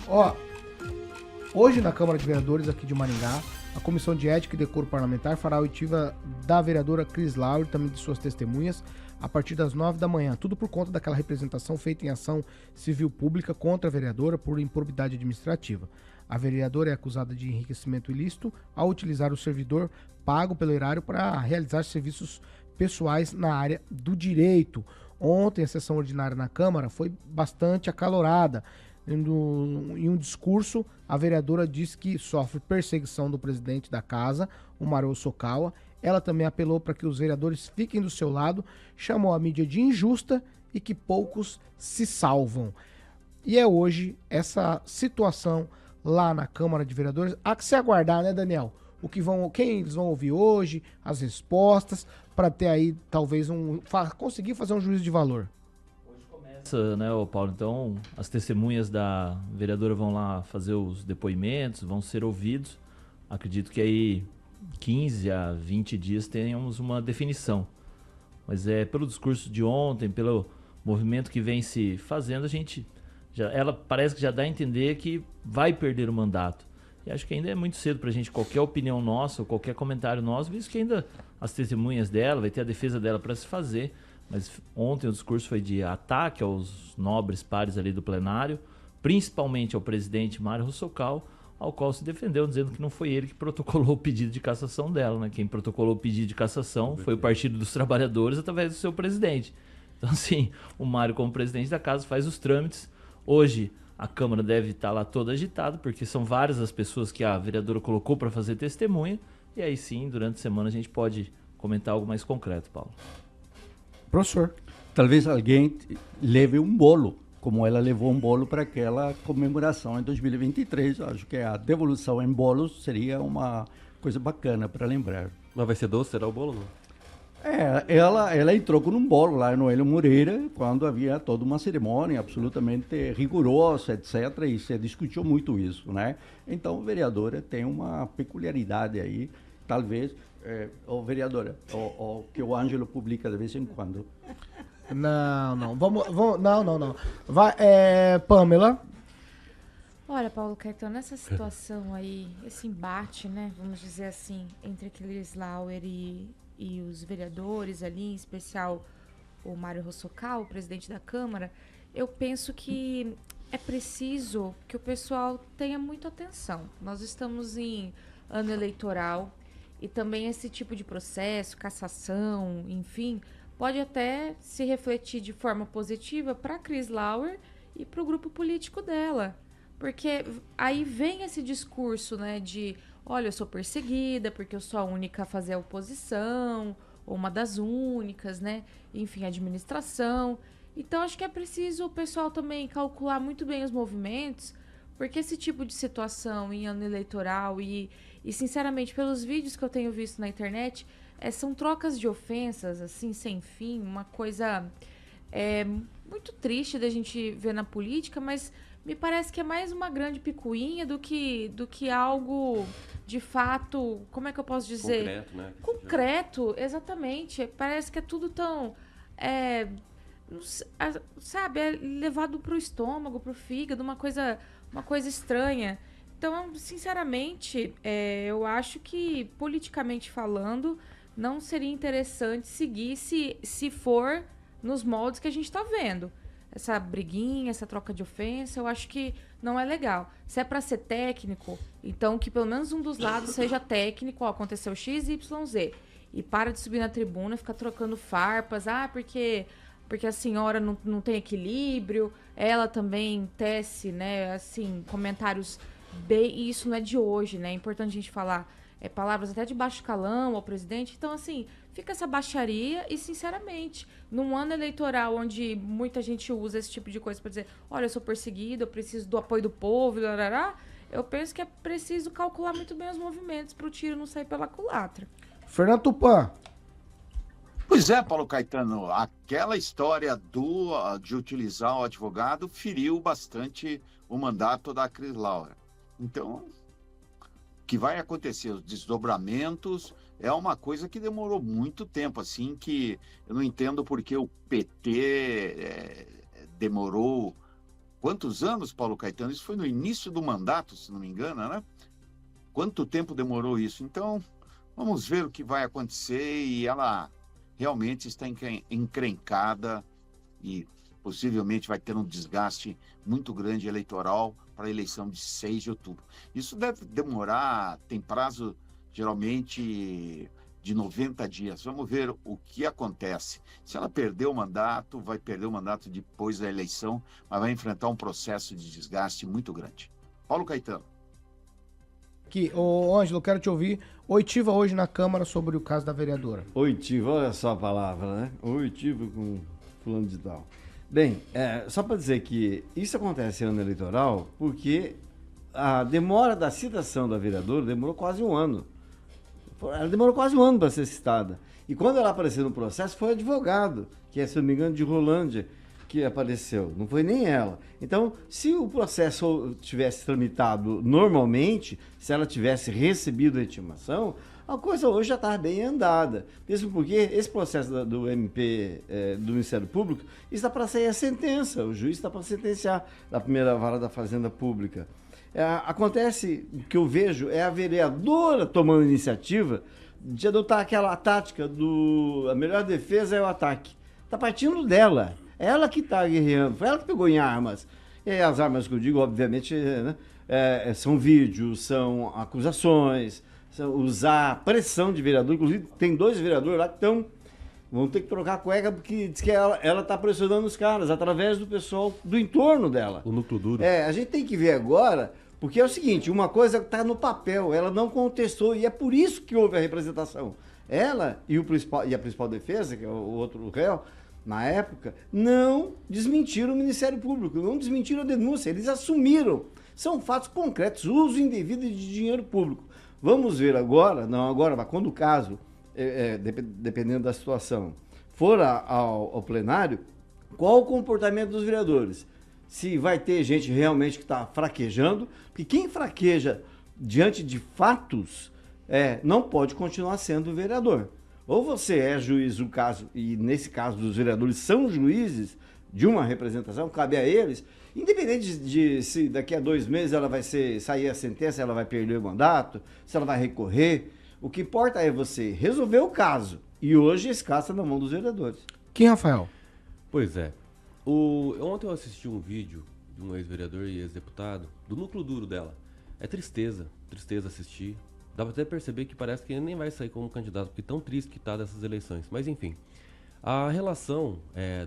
Ó, hoje na Câmara de Vereadores aqui de Maringá, a Comissão de Ética e Decoro Parlamentar fará a oitiva da vereadora Cris Laur e também de suas testemunhas a partir das 9 da manhã. Tudo por conta daquela representação feita em ação civil pública contra a vereadora por improbidade administrativa. A vereadora é acusada de enriquecimento ilícito ao utilizar o servidor pago pelo erário para realizar serviços pessoais na área do direito. Ontem, a sessão ordinária na Câmara foi bastante acalorada. Em um discurso, a vereadora disse que sofre perseguição do presidente da casa, o Mário Hosokawa. Ela também apelou para que os vereadores fiquem do seu lado, chamou a mídia de injusta e que poucos se salvam. E é hoje essa situação lá na Câmara de Vereadores. Há que se aguardar, né, Daniel? Quem eles vão ouvir hoje, as respostas, para ter aí talvez conseguir fazer um juízo de valor. Né, Paulo? Então, as testemunhas da vereadora vão lá fazer os depoimentos, vão ser ouvidos. Acredito que aí 15 a 20 dias tenhamos uma definição. Mas pelo discurso de ontem, pelo movimento que vem se fazendo, ela parece que já dá a entender que vai perder o mandato. E acho que ainda é muito cedo para a gente, qualquer opinião nossa, ou qualquer comentário nosso, visto que ainda as testemunhas dela, vai ter a defesa dela para se fazer. Mas ontem o discurso foi de ataque aos nobres pares ali do plenário, principalmente ao presidente Mário Hosokawa, ao qual se defendeu, dizendo que não foi ele que protocolou o pedido de cassação dela, né? Quem protocolou o pedido de cassação foi o Partido dos Trabalhadores através do seu presidente. Então, assim, o Mário, como presidente da casa, faz os trâmites. Hoje, a Câmara deve estar lá toda agitada, porque são várias as pessoas que a vereadora colocou para fazer testemunha. E aí sim, durante a semana, a gente pode comentar algo mais concreto, Paulo. Professor. Talvez alguém leve um bolo, como ela levou um bolo para aquela comemoração em 2023. Acho que a devolução em bolos seria uma coisa bacana para lembrar. Mas vai ser doce? Será o bolo? Não? Ela entrou com um bolo lá no Hélio Moreira, quando havia toda uma cerimônia absolutamente rigorosa, etc. E se discutiu muito isso, né? Então, a vereadora tem uma peculiaridade aí, talvez... vereadora, que o Ângelo publica de vez em quando. Não. Não. Vai, Pamela. Olha, Paulo Caetano, nessa situação aí, esse embate, né, vamos dizer assim, entre Cris Lauer e os vereadores ali, em especial o Mário Hosokawa, o presidente da Câmara, eu penso que é preciso que o pessoal tenha muita atenção. Nós estamos em ano eleitoral, e também esse tipo de processo, cassação, enfim, pode até se refletir de forma positiva para Cris Lauer e para o grupo político dela. Porque aí vem esse discurso, né, de, olha, eu sou perseguida porque eu sou a única a fazer a oposição, ou uma das únicas, né, enfim, administração. Então, acho que é preciso o pessoal também calcular muito bem os movimentos, porque esse tipo de situação em ano eleitoral e sinceramente, pelos vídeos que eu tenho visto na internet, são trocas de ofensas, assim, sem fim, uma coisa muito triste da gente ver na política, mas me parece que é mais uma grande picuinha do que algo, de fato, como é que eu posso dizer? Concreto, né? Concreto, exatamente. Parece que é tudo tão... sabe, é levado pro estômago, pro fígado, uma coisa estranha. Então, sinceramente, eu acho que, politicamente falando, não seria interessante seguir se for nos moldes que a gente está vendo. Essa briguinha, essa troca de ofensa, eu acho que não é legal. Se é para ser técnico, então que pelo menos um dos lados seja técnico, aconteceu X, Y, Z. E para de subir na tribuna, ficar trocando farpas, porque a senhora não tem equilíbrio, ela também tece, né, assim, comentários bem... E isso não é de hoje, né? É importante a gente falar palavras até de baixo calão ao presidente. Então, assim, fica essa baixaria e, sinceramente, num ano eleitoral onde muita gente usa esse tipo de coisa para dizer, olha, eu sou perseguido, eu preciso do apoio do povo, eu penso que é preciso calcular muito bem os movimentos para o tiro não sair pela culatra. Fernando Tupan. Pois é, Paulo Caetano, aquela história de utilizar o advogado feriu bastante o mandato da Cris Lauer. Então, o que vai acontecer, os desdobramentos, é uma coisa que demorou muito tempo, assim, que eu não entendo porque o PT demorou quantos anos, Paulo Caetano? Isso foi no início do mandato, se não me engano, né? Quanto tempo demorou isso? Então, vamos ver o que vai acontecer, e ela realmente está encrencada e possivelmente vai ter um desgaste muito grande eleitoral para a eleição de 6 de outubro. Isso deve demorar, tem prazo geralmente de 90 dias. Vamos ver o que acontece. Se ela perder o mandato, vai perder o mandato depois da eleição, mas vai enfrentar um processo de desgaste muito grande. Paulo Caetano. Aqui, ô Ângelo, quero te ouvir. Oitiva hoje na Câmara sobre o caso da vereadora. Oitiva, olha só a palavra, né? Oitiva com fulano de tal. Bem, só para dizer que isso acontece em ano eleitoral porque a demora da citação da vereadora demorou quase um ano. Ela demorou quase um ano para ser citada. E quando ela apareceu no processo, foi o advogado, que é, se não me engano, de Rolândia, que apareceu. Não foi nem ela. Então, se o processo tivesse tramitado normalmente, se ela tivesse recebido a intimação, a coisa hoje já estava bem andada. Mesmo porque esse processo do MP, do Ministério Público, está para sair a sentença. O juiz está para sentenciar da primeira vara da Fazenda Pública. Acontece, o que eu vejo, é a vereadora tomando iniciativa de adotar aquela tática a melhor defesa é o ataque. Está partindo dela. É ela que está guerreando. Foi ela que pegou em armas. E as armas que eu digo, obviamente, né, são vídeos, são acusações, usar pressão de vereador. Inclusive, tem 2 vereadores lá que vão ter que trocar a cueca porque diz que ela está pressionando os caras através do pessoal do entorno dela. O núcleo duro. A gente tem que ver agora, porque é o seguinte, uma coisa está no papel, ela não contestou e é por isso que houve a representação. Ela e a principal defesa, que é o outro réu, na época, não desmentiram o Ministério Público, não desmentiram a denúncia, eles assumiram. São fatos concretos, uso indevido de dinheiro público. Vamos ver agora, mas quando o caso, dependendo da situação, for ao plenário, qual o comportamento dos vereadores? Se vai ter gente realmente que está fraquejando, porque quem fraqueja diante de fatos não pode continuar sendo vereador. Ou você é juiz do caso, e nesse caso dos vereadores são juízes de uma representação, cabe a eles, independente de se daqui a 2 meses ela vai sair a sentença, ela vai perder o mandato, se ela vai recorrer, o que importa é você resolver o caso. E hoje esse caso está na mão dos vereadores. Quem, Rafael? Pois é. Ontem eu assisti um vídeo de um ex-vereador e ex-deputado, do núcleo duro dela. É tristeza assistir. Dá pra até perceber que parece que ele nem vai sair como candidato, porque tão triste que tá dessas eleições. Mas enfim, a relação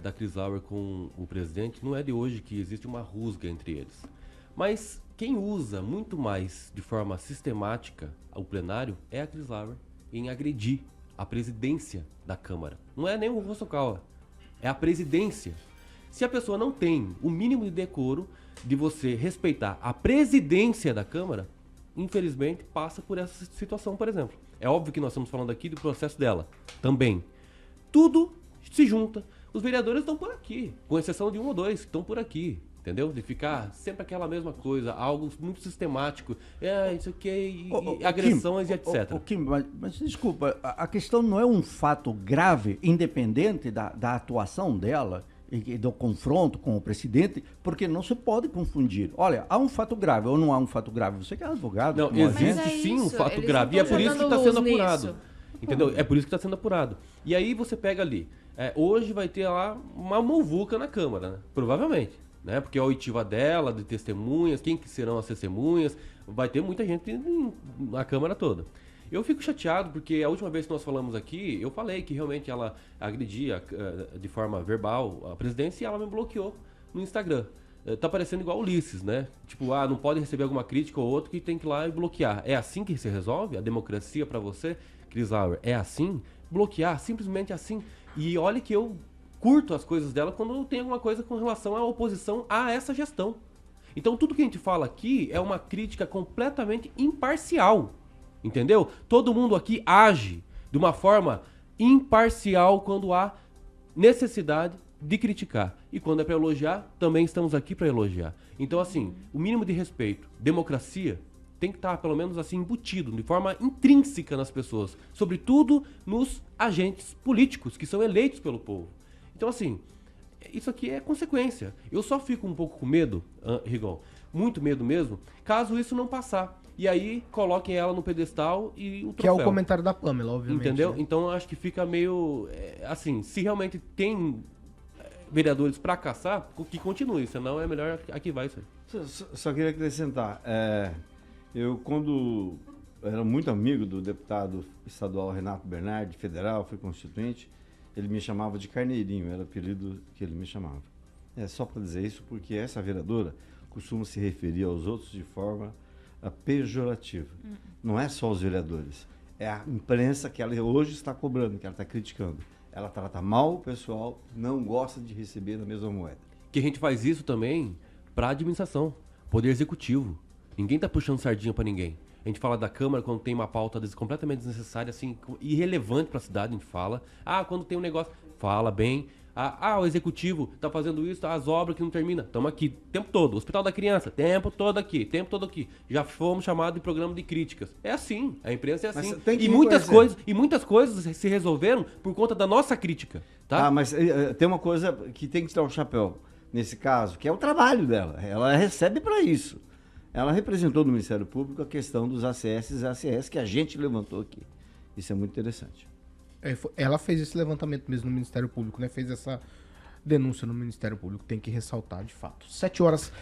da Cris Lauer com o presidente não é de hoje que existe uma rusga entre eles. Mas quem usa muito mais de forma sistemática o plenário é a Cris Lauer em agredir a presidência da Câmara. Não é nem o Hosokawa, é a presidência. Se a pessoa não tem o mínimo de decoro de você respeitar a presidência da Câmara, infelizmente passa por essa situação, por exemplo. É óbvio que nós estamos falando aqui do processo dela também. Tudo se junta. Os vereadores estão por aqui, com exceção de 1 ou 2 que estão por aqui, entendeu? De ficar sempre aquela mesma coisa, algo muito sistemático. Isso aqui, agressões Kim, e etc. Kim, mas desculpa, a questão não é um fato grave, independente da atuação dela e do confronto com o presidente, porque não se pode confundir. Olha, há um fato grave ou não há um fato grave? Você que é advogado. Não, existe sim um fato grave, e é por isso que está sendo apurado. Entendeu? É por isso que está sendo apurado. E aí você pega ali, hoje vai ter lá uma muvuca na Câmara, né? Provavelmente, né? Porque a oitiva dela, de testemunhas, quem que serão as testemunhas, vai ter muita gente na Câmara toda. Eu fico chateado porque a última vez que nós falamos aqui, eu falei que realmente ela agredia de forma verbal a presidência e ela me bloqueou no Instagram. Tá parecendo igual Ulisses, né? Tipo, não pode receber alguma crítica ou outra que tem que ir lá e bloquear. É assim que se resolve? A democracia pra você, Cris Lauer, é assim? Bloquear, simplesmente assim. E olha que eu curto as coisas dela quando tem alguma coisa com relação à oposição a essa gestão. Então tudo que a gente fala aqui é uma crítica completamente imparcial. Entendeu? Todo mundo aqui age de uma forma imparcial quando há necessidade de criticar. E quando é para elogiar, também estamos aqui para elogiar. Então, assim, o mínimo de respeito, democracia, tem que estar, pelo menos assim, embutido de forma intrínseca nas pessoas. Sobretudo nos agentes políticos que são eleitos pelo povo. Então, assim, isso aqui é consequência. Eu só fico um pouco com medo, Rigon, muito medo mesmo, caso isso não passar. E aí coloquem ela no pedestal e o troféu. Que é o comentário da Pamela, obviamente. Entendeu? Né? Então eu acho que fica meio... assim, se realmente tem vereadores para caçar, que continue, senão é melhor aqui vai isso aí. Só queria acrescentar. Eu, quando era muito amigo do deputado estadual Renato Bernardi, federal, fui constituinte, ele me chamava de Carneirinho, era o apelido que ele me chamava. É só para dizer isso, porque essa vereadora costuma se referir aos outros de forma pejorativa. Não é só os vereadores, é a imprensa que ela hoje está cobrando, que ela está criticando. Ela trata mal o pessoal, não gosta de receber na mesma moeda. Que a gente faz isso também para a administração, poder executivo. Ninguém está puxando sardinha para ninguém. A gente fala da Câmara quando tem uma pauta completamente desnecessária, assim, irrelevante para a cidade, a gente fala. Quando tem um negócio, fala bem. O executivo está fazendo isso, as obras que não terminam. Estamos aqui o tempo todo. Hospital da Criança, tempo todo aqui. Já fomos chamados de programa de críticas. É assim, a imprensa é assim. E muitas coisas se resolveram por conta da nossa crítica. Tá? Mas tem uma coisa que tem que tirar o chapéu nesse caso, que é o trabalho dela. Ela recebe para isso. Ela representou no Ministério Público a questão dos ACS e ACS que a gente levantou aqui. Isso é muito interessante. Ela fez esse levantamento mesmo no Ministério Público, né? Fez essa denúncia no Ministério Público, tem que ressaltar de fato. 7 horas